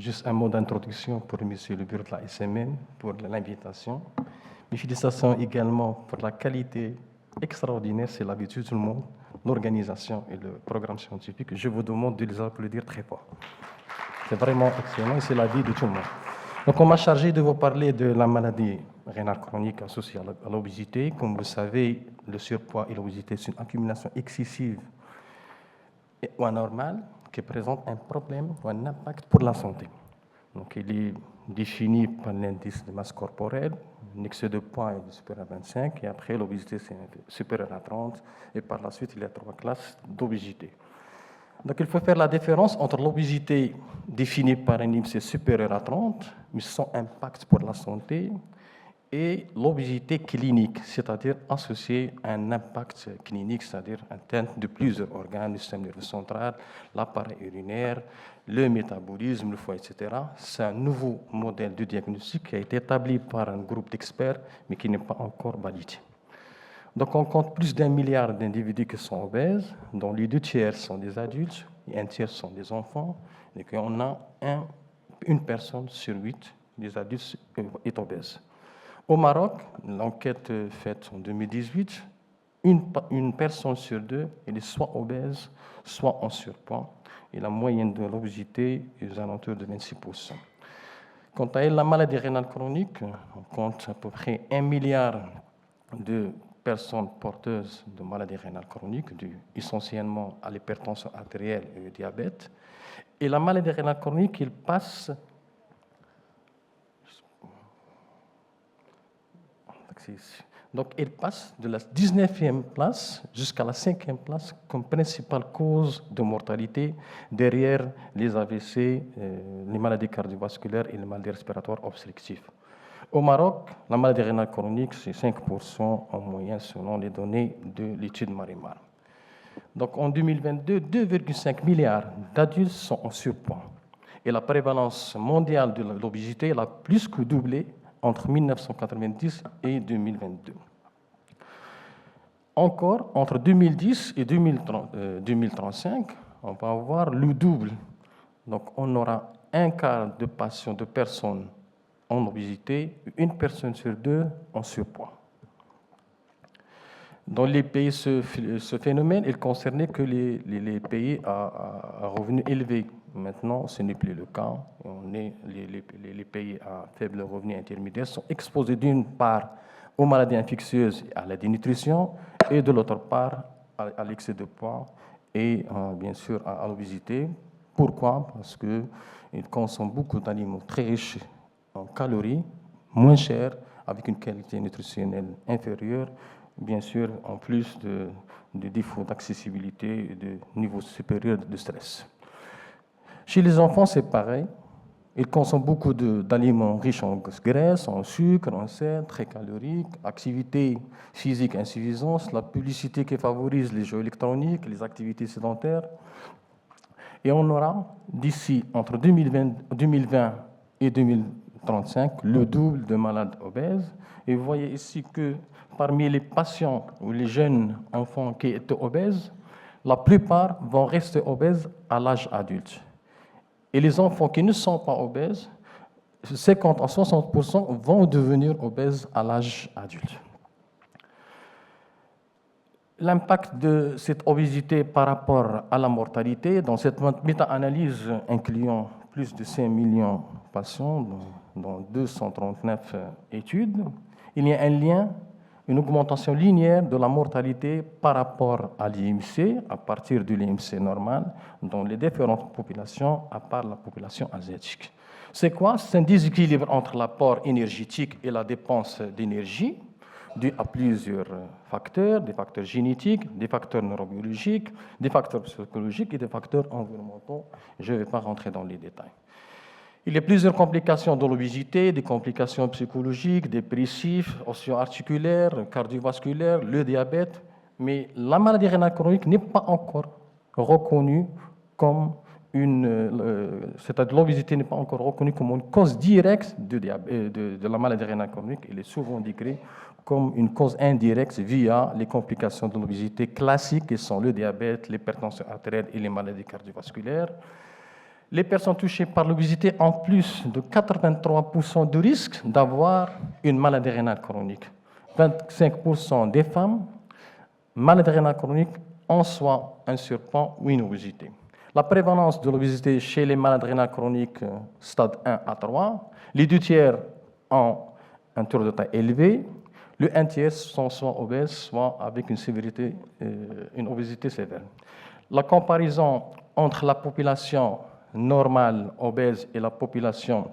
Juste un mot d'introduction pour M. le bureau de la SMN, pour l'invitation. Mes félicitations également pour la qualité extraordinaire, c'est l'habitude de tout le monde, l'organisation et le programme scientifique. Je vous demande de les applaudir très fort. C'est vraiment excellent et c'est l'avis de tout le monde. Donc, on m'a chargé de vous parler de la maladie rénale chronique associée à l'obésité. Comme vous le savez, le surpoids et l'obésité, c'est une accumulation excessive ou anormale qui présente un problème ou un impact pour la santé. Donc, il est défini par l'indice de masse corporelle, un excès de poids est supérieur à 25, et après l'obésité c'est supérieur à 30, et par la suite il y a 3 classes d'obésité. Donc, il faut faire la différence entre l'obésité définie par un IMC supérieur à 30, mais sans impact pour la santé, et l'obésité clinique, c'est-à-dire associée à un impact clinique, c'est-à-dire atteinte de plusieurs organes, le système nerveux central, l'appareil urinaire, le métabolisme, le foie, etc. C'est un nouveau modèle de diagnostic qui a été établi par un groupe d'experts, mais qui n'est pas encore validé. Donc, on compte plus d'1 milliard d'individus qui sont obèses, dont les 2 tiers sont des adultes et 1 tiers sont des enfants, et qu'on a une personne sur 8 des adultes est obèse. Au Maroc, l'enquête faite en 2018, une personne sur 2 elle est soit obèse, soit en surpoids, et la moyenne de l'obésité est aux alentours de 26%. Quant à elle, la maladie rénale chronique, on compte à peu près 1 milliard de personnes porteuses de maladies rénales chroniques, dues essentiellement à l'hypertension artérielle et au diabète. Et la maladie rénale chronique, il passe donc, il passe de la 19e place jusqu'à la 5e place comme principale cause de mortalité derrière les AVC, les maladies cardiovasculaires et les maladies respiratoires obstructives. Au Maroc, la maladie rénale chronique, c'est 5% en moyenne selon les données de l'étude Marimar. Donc, en 2022, 2,5 milliards d'adultes sont en surpoids. Et la prévalence mondiale de l'obésité a plus que doublé entre 1990 et 2022. Encore, entre 2010 et 2035, on va avoir le double. Donc, on aura un quart de patients, de personnes en obésité, une personne sur 2 en surpoids. Dans les pays, ce phénomène, il concernait que les pays à revenus élevés. Maintenant, ce n'est plus le cas. Les pays à faible revenu intermédiaire sont exposés d'une part aux maladies infectieuses et à la dénutrition, et de l'autre part à l'excès de poids et bien sûr à l'obésité. Pourquoi? Parce qu'ils consomment beaucoup d'aliments très riches en calories, moins chers, avec une qualité nutritionnelle inférieure, bien sûr, en plus de défauts d'accessibilité et de niveau supérieur de stress. Chez les enfants, c'est pareil. Ils consomment beaucoup d'aliments riches en graisse, en sucre, en sel, très caloriques, activité physique insuffisante, la publicité qui favorise les jeux électroniques, les activités sédentaires. Et on aura, d'ici entre 2020 et 2035, le double de malades obèses. Et vous voyez ici que parmi les patients ou les jeunes enfants qui étaient obèses, la plupart vont rester obèses à l'âge adulte. Et les enfants qui ne sont pas obèses, 50 à 60% vont devenir obèses à l'âge adulte. L'impact de cette obésité par rapport à la mortalité, dans cette méta-analyse incluant plus de 5 millions de patients dans 239 études, il y a un lien, une augmentation linéaire de la mortalité par rapport à l'IMC, à partir de l'IMC normal, dans les différentes populations, à part la population asiatique. C'est quoi? C'est un déséquilibre entre l'apport énergétique et la dépense d'énergie, dû à plusieurs facteurs, des facteurs génétiques, des facteurs neurobiologiques, des facteurs psychologiques et des facteurs environnementaux. Je ne vais pas rentrer dans les détails. Il y a plusieurs complications de l'obésité, des complications psychologiques, dépressives, osseo-articulaires, cardiovasculaires, le diabète, mais la maladie rénale chronique n'est pas encore reconnue comme c'est-à-dire l'obésité n'est pas encore reconnue comme une cause directe de la maladie rénale chronique. Elle est souvent décrite comme une cause indirecte via les complications de l'obésité classiques qui sont le diabète, l'hypertension artérielle et les maladies cardiovasculaires. Les personnes touchées par l'obésité ont plus de 83% de risque d'avoir une maladie rénale chronique. 25% des femmes, maladie rénale chronique, ont soit un surpoids ou une obésité. La prévalence de l'obésité chez les malades rénales chroniques, stade 1 à 3, les 2 tiers ont un tour de taille élevé, le 1 tiers sont soit obèses, soit avec une obésité sévère. La comparaison entre la population normale obèse et la population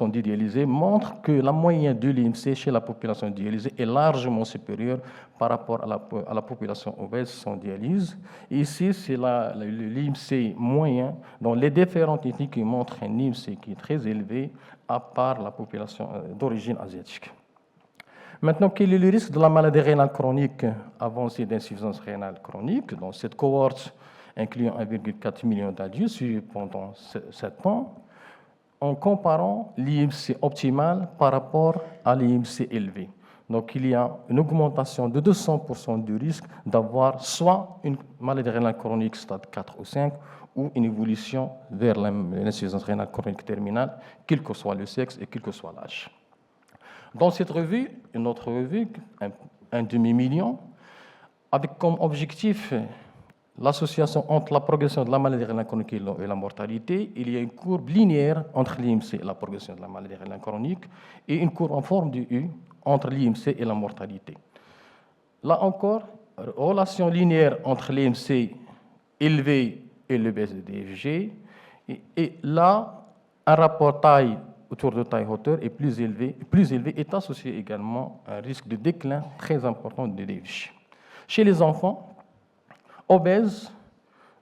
dédialysée montre que la moyenne de l'IMC chez la population dédialysée est largement supérieure par rapport à la population obèse sans dialyse. Ici, c'est l'IMC moyen dans les différentes ethnies qui montrent un IMC qui est très élevé, à part la population d'origine asiatique. Maintenant, quel est le risque de la maladie rénale chronique avancée d'insuffisance rénale chronique? Dans cette cohorte, incluant 1,4 million d'adultes suivis pendant 7 ans, en comparant l'IMC optimal par rapport à l'IMC élevé. Donc, il y a une augmentation de 200% du risque d'avoir soit une maladie rénale chronique stade 4 ou 5 ou une évolution vers l'insuffisance rénale chronique terminale, quel que soit le sexe et quel que soit l'âge. Dans cette revue, une autre revue, un demi-million, avec comme objectif l'association entre la progression de la maladie rénale chronique et la mortalité, il y a une courbe linéaire entre l'IMC et la progression de la maladie rénale chronique et une courbe en forme de U entre l'IMC et la mortalité. Là encore, relation linéaire entre l'IMC élevé et le BSDFG, et là, un rapport taille autour de taille-hauteur est plus élevé est associé également à un risque de déclin très important de DFG. Chez les enfants obèses,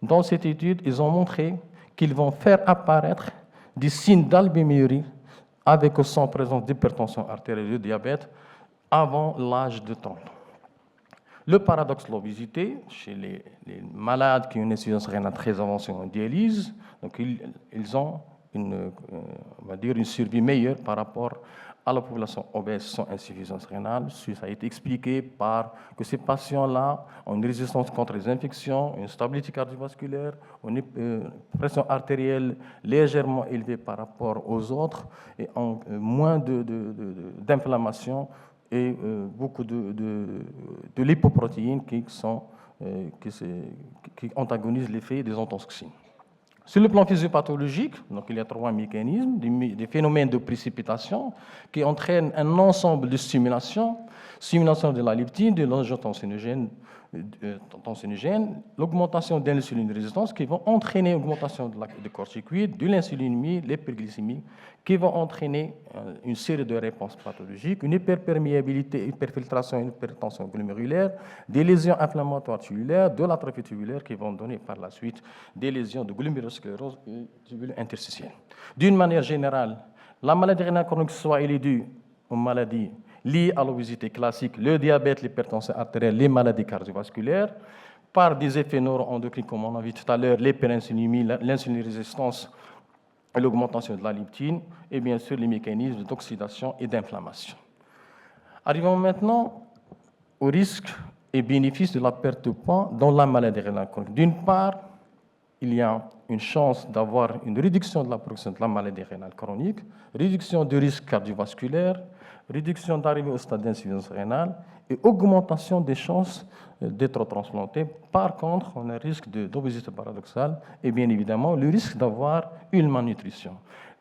dans cette étude, ils ont montré qu'ils vont faire apparaître des signes d'albuminurie avec ou sans présence d'hypertension artérielle et de diabète avant l'âge de 30 ans. Le paradoxe de l'obésité, chez les malades qui ont une insuffisance rénale très avancée en dialyse, donc ils ont une survie meilleure par rapport à la population obèse sans insuffisance rénale. Ça a été expliqué par que ces patients-là ont une résistance contre les infections, une stabilité cardiovasculaire, une pression artérielle légèrement élevée par rapport aux autres et ont moins d'inflammation et beaucoup de lipoprotéines qui antagonisent l'effet des anthocyanes. Sur le plan physiopathologique, donc il y a 3 mécanismes, des phénomènes de précipitation qui entraînent un ensemble de stimulation de la leptine, de l'angiotensinogène, l'augmentation de l'insuline résistance qui vont entraîner l'augmentation de corticoïdes, de l'insulinémie, l'hyperglycémie, qui vont entraîner une série de réponses pathologiques, une hyperperméabilité, hyperfiltration, une hypertension glomérulaire, des lésions inflammatoires tubulaires, de l'atrophie tubulaire qui vont donner par la suite des lésions de glomérulosclérose et tubule interstitielle. D'une manière générale, la maladie rénale chronique, soit elle est due aux maladies liées à l'obésité classique, le diabète, l'hypertension artérielle, les maladies cardiovasculaires, par des effets neuroendocriniens, comme on a vu tout à l'heure, l'hyperinsulinémie, l'insuline résistance, l'augmentation de la leptine, et bien sûr les mécanismes d'oxydation et d'inflammation. Arrivons maintenant aux risques et bénéfices de la perte de poids dans la maladie rénale chronique. D'une part, il y a une chance d'avoir une réduction de la progression de la maladie rénale chronique, réduction du risque cardiovasculaire, réduction d'arrivée au stade d'insuffisance rénale et augmentation des chances d'être transplanté. Par contre, on a un risque d'obésité paradoxale et bien évidemment le risque d'avoir une malnutrition.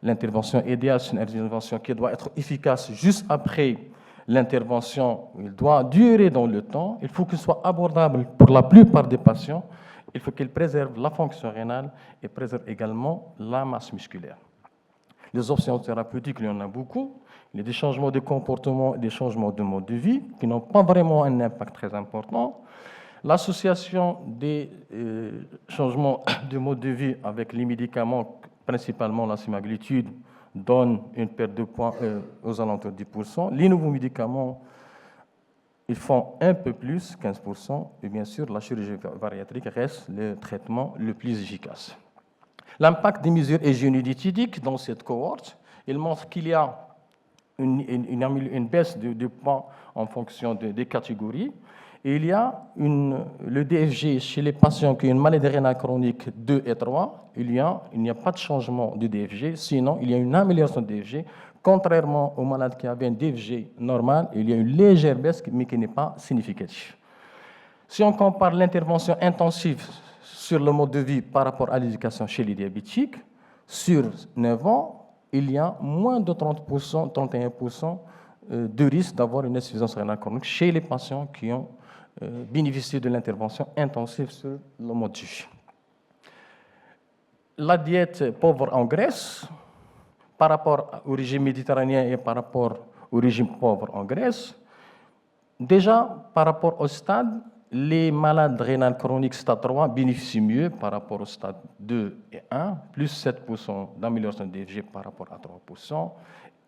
L'intervention idéale, c'est une intervention qui doit être efficace juste après l'intervention. Il doit durer dans le temps. Il faut qu'il soit abordable pour la plupart des patients. Il faut qu'il préserve la fonction rénale et préserve également la masse musculaire. Les options thérapeutiques, il y en a beaucoup. Il y a des changements de comportement et des changements de mode de vie qui n'ont pas vraiment un impact très important. L'association des changements de mode de vie avec les médicaments, principalement la semaglutide, donne une perte de poids aux alentours de 10%. Les nouveaux médicaments, ils font un peu plus, 15%. Et bien sûr, la chirurgie bariatrique reste le traitement le plus efficace. L'impact des mesures hygiéno-diététiques dans cette cohorte, il montre qu'il y a une baisse de poids en fonction des catégories Et il y a le DFG chez les patients qui ont une maladie rénale chronique 2 et 3, il n'y a pas de changement de DFG, sinon il y a une amélioration de DFG. Contrairement aux malades qui avaient un DFG normal, il y a une légère baisse, mais qui n'est pas significative. Si on compare l'intervention intensive sur le mode de vie par rapport à l'éducation chez les diabétiques, sur 9 ans, il y a moins de 30%, 31% de risque d'avoir une insuffisance rénale chronique chez les patients qui ont bénéficié de l'intervention intensive sur le mode de vie. La diète pauvre en graisse, par rapport au régime méditerranéen et par rapport au régime pauvre en graisse, déjà par rapport au stade, les malades rénales chroniques stade 3 bénéficient mieux par rapport au stade 2 et 1, plus 7% d'amélioration de DFG par rapport à 3%,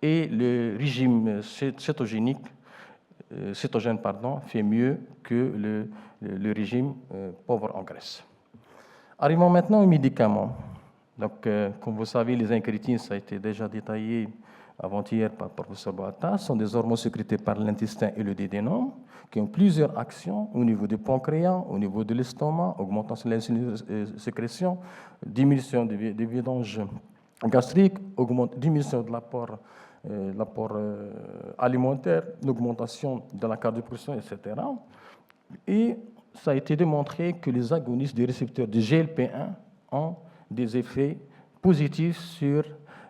et le régime cétogène fait mieux que le régime pauvre en graisse. Arrivons maintenant aux médicaments. Donc, comme vous savez, les incrétines, ça a été déjà détaillé avant-hier par le professeur Boata, sont des hormones sécrétées par l'intestin et le dédénome, qui ont plusieurs actions au niveau du pancréas, au niveau de l'estomac, augmentation de l'insulinsécrétion, diminution des vidanges gastriques, diminution de l'apport alimentaire, l'augmentation de la cardiopression, etc. Et ça a été démontré que les agonistes des récepteurs de GLP-1 ont des effets positifs sur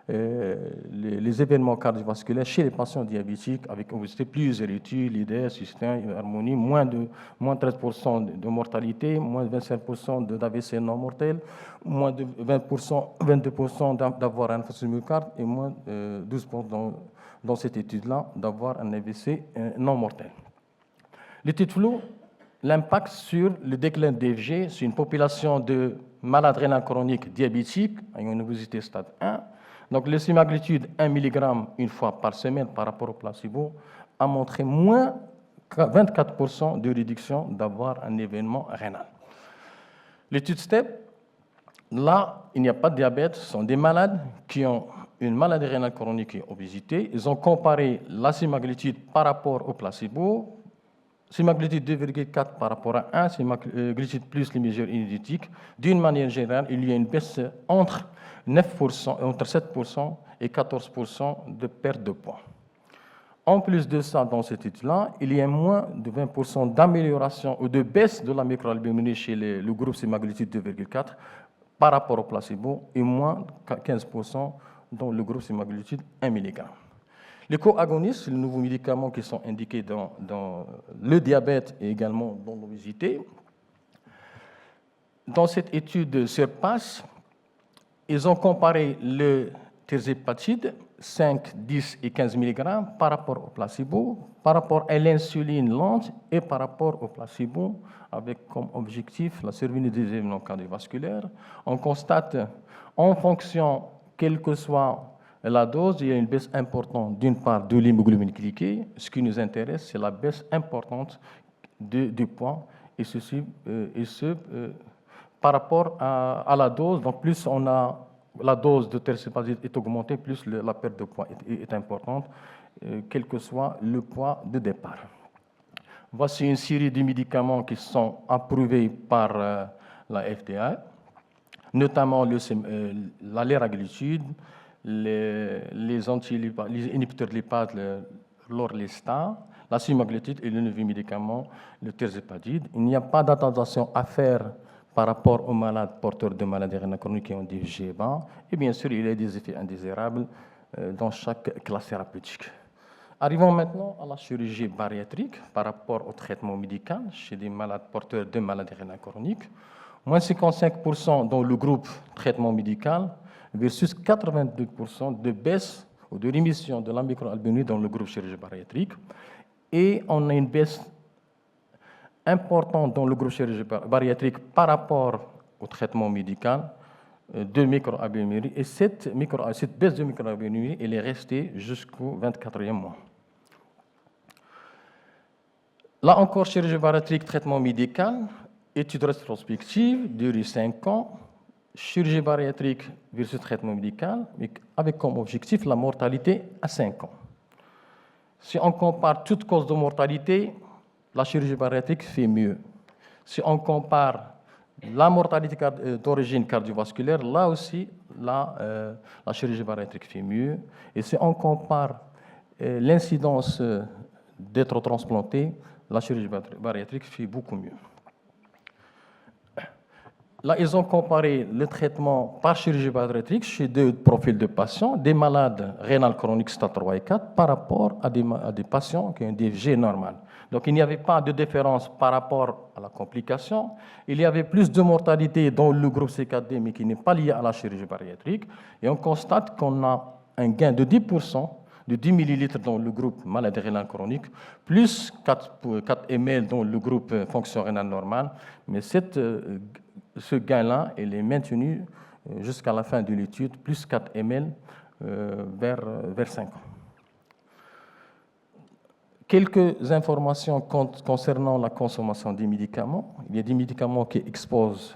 les événements cardiovasculaires chez les patients diabétiques avec obésité, plusieurs études, l'IDES, Sustain, Harmonie, moins de 13% de mortalité, moins de 25% d'AVC non mortel, moins de 22% d'avoir un infarctus du myocarde et moins de 12% dans cette étude-là d'avoir un AVC non mortel. L'étude floue, l'impact sur le déclin de DFG sur une population de malades rénales chroniques diabétiques ayant une obésité stade 1. Donc, le semaglutide 1 mg une fois par semaine par rapport au placebo a montré moins 24% de réduction d'avoir un événement rénal. L'étude STEP, là, il n'y a pas de diabète, ce sont des malades qui ont une maladie rénale chronique et obésité. Ils ont comparé la semaglutide par rapport au placebo, semaglutide 2,4 par rapport à 1, semaglutide plus les mesures énergétiques. D'une manière générale, il y a une baisse entre 7% et 14% de perte de poids. En plus de ça, dans cette étude-là, il y a moins de 20% d'amélioration ou de baisse de la microalbuminurie chez le groupe semaglutide 2,4 par rapport au placebo et moins de 15% dans le groupe semaglutide 1 mg. Les coagonistes, les nouveaux médicaments qui sont indiqués dans le diabète et également dans l'obésité. Dans cette étude SURPASS, ils ont comparé le tirzepatide, 5, 10 et 15 mg par rapport au placebo, par rapport à l'insuline lente et par rapport au placebo, avec comme objectif la survenue des événements cardiovasculaires. On constate, en fonction, quelle que soit la dose, il y a une baisse importante, d'une part, de l'hémoglobine glyquée. Ce qui nous intéresse, c'est la baisse importante du poids, et ce par rapport à la dose. Donc, plus la dose de tirzepatide est augmentée, plus la perte de poids est importante, quel que soit le poids de départ. Voici une série de médicaments qui sont approuvés par la FDA, notamment la liraglutide, les inhibiteurs de lipase, l'orlistat, la semaglutide et le nouveau médicament, le tirzepatide. Il n'y a pas d'attestation à faire par rapport aux malades porteurs de maladies rénales chroniques qui ont des GBA. Et bien sûr, il y a des effets indésirables dans chaque classe thérapeutique. Arrivons maintenant à la chirurgie bariatrique par rapport au traitement médical chez des malades porteurs de maladies rénales chroniques. Moins 55% dans le groupe traitement médical versus 82% de baisse ou de rémission de la microalbuminurie dans le groupe chirurgie bariatrique. Et on a une baisse importante dans le groupe chirurgie bariatrique par rapport au traitement médical de microalbuminurie. Et cette baisse de microalbuminurie, elle est restée jusqu'au 24e mois. Là encore, chirurgie bariatrique, traitement médical, étude rétrospective, durée 5 ans, chirurgie bariatrique versus traitement médical, avec comme objectif la mortalité à 5 ans. Si on compare toutes causes de mortalité, la chirurgie bariatrique fait mieux. Si on compare la mortalité d'origine cardiovasculaire, là aussi, la chirurgie bariatrique fait mieux. Et si on compare l'incidence d'être transplanté, la chirurgie bariatrique fait beaucoup mieux. Là, ils ont comparé le traitement par chirurgie bariatrique chez deux profils de patients, des malades rénales chroniques stade 3 et 4, par rapport à des patients qui ont un DFG normal. Donc, il n'y avait pas de différence par rapport à la complication. Il y avait plus de mortalité dans le groupe C4D, mais qui n'est pas lié à la chirurgie bariatrique. Et on constate qu'on a un gain de 10%, de 10 millilitres dans le groupe maladie rénale chronique, plus 4 ml dans le groupe fonction rénale normale. Mais ce gain-là, il est maintenu jusqu'à la fin de l'étude, plus 4 ml vers 5 ans. Quelques informations concernant la consommation des médicaments. Il y a des médicaments qui exposent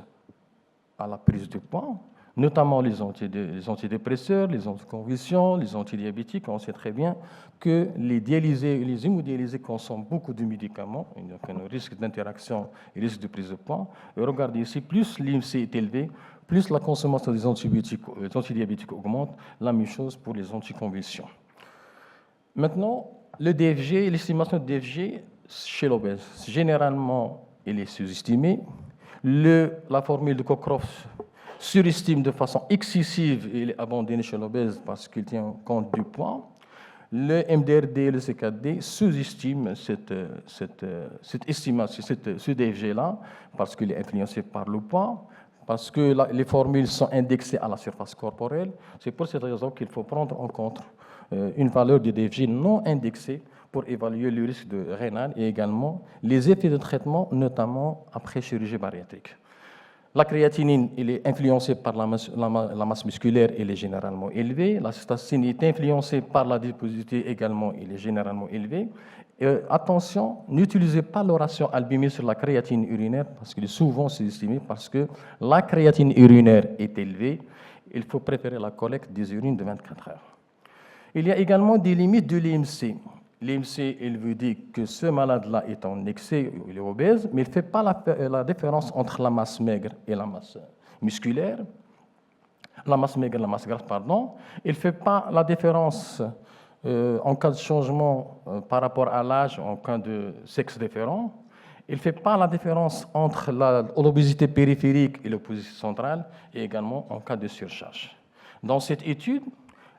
à la prise de poids, notamment les antidépresseurs, les anticonvulsions, les antidiabétiques. On sait très bien que les dialysés et les hémodialysés consomment beaucoup de médicaments. Il y a un risque d'interaction et risque de prise de poids. Et regardez ici, plus l'IMC est élevé, plus la consommation des antidiabétiques augmente. La même chose pour les anticonvulsions. Maintenant, le DFG, l'estimation de DFG chez l'obèse, généralement, il est sous-estimé. La formule de Cockcroft surestime de façon excessive et il est abandonné chez l'obèse parce qu'il tient compte du poids. Le MDRD et le C4D sous-estiment cette estimation, ce DFG-là, parce qu'il est influencé par le poids, parce que les formules sont indexées à la surface corporelle. C'est pour cette raison qu'il faut prendre en compte une valeur de DFG non indexée pour évaluer le risque de rénal et également les effets de traitement, notamment après chirurgie bariatrique. La créatinine, elle est influencée par la masse musculaire, elle est généralement élevée. La cystatine est influencée par la adiposité également, elle est généralement élevée. Attention, n'utilisez pas le ratio albumine sur la créatine urinaire parce qu'il est souvent sous-estimé parce que la créatine urinaire est élevée. Il faut préférer la collecte des urines de 24 heures. Il y a également des limites de l'IMC. L'IMC, il veut dire que ce malade-là est en excès, il est obèse, mais il ne fait pas la différence entre la masse maigre et la masse musculaire. La masse maigre et la masse grasse, pardon. Il ne fait pas la différence en cas de changement par rapport à l'âge, en cas de sexe différent. Il ne fait pas la différence entre l'obésité périphérique et l'obésité centrale, et également en cas de surcharge. Dans cette étude,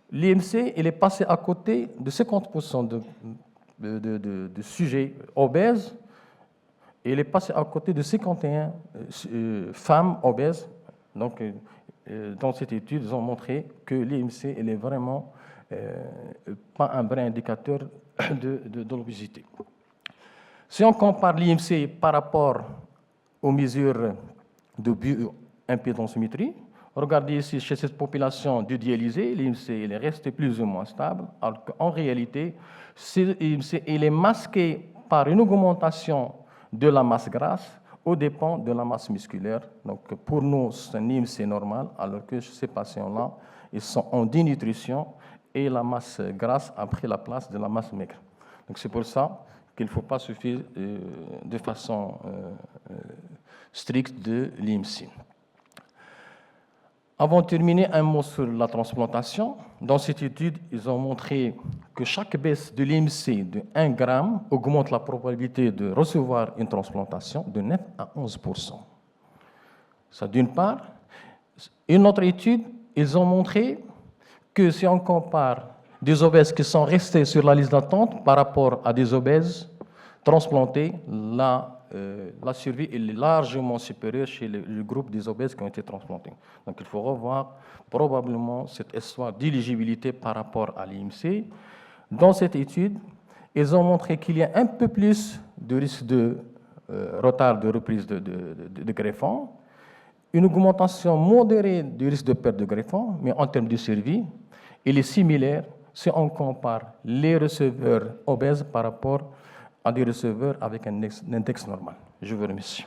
l'IMC il est passé à côté de 50% de sujets obèses et il est passé à côté de 51 femmes obèses. Donc, dans cette étude, ils ont montré que l'IMC il est vraiment pas un vrai indicateur de l'obésité. Si on compare l'IMC par rapport aux mesures de bioimpédensmétrie, regardez ici, chez cette population de dialysés, l'IMC est resté plus ou moins stable, alors qu'en réalité, l'IMC est masqué par une augmentation de la masse grasse aux dépens de la masse musculaire. Donc, pour nous, c'est un IMC normal, alors que ces patients-là, ils sont en dénutrition et la masse grasse a pris la place de la masse maigre. Donc, c'est pour ça qu'il ne faut pas suffire de façon stricte de l'IMC. Avant de terminer, un mot sur la transplantation. Dans cette étude, ils ont montré que chaque baisse de l'IMC de 1 gramme augmente la probabilité de recevoir une transplantation de 9 à 11%. Ça, d'une part. Une autre étude, ils ont montré que si on compare des obèses qui sont restés sur la liste d'attente par rapport à des obèses transplantés, la survie est largement supérieure chez le groupe des obèses qui ont été transplantés. Donc, il faut revoir probablement cette histoire d'éligibilité par rapport à l'IMC. Dans cette étude, ils ont montré qu'il y a un peu plus de risque de retard de reprise de greffon, une augmentation modérée du risque de perte de greffon, mais en termes de survie, il est similaire si on compare les receveurs obèses par rapport à des receveurs avec un index normal. Je vous remercie.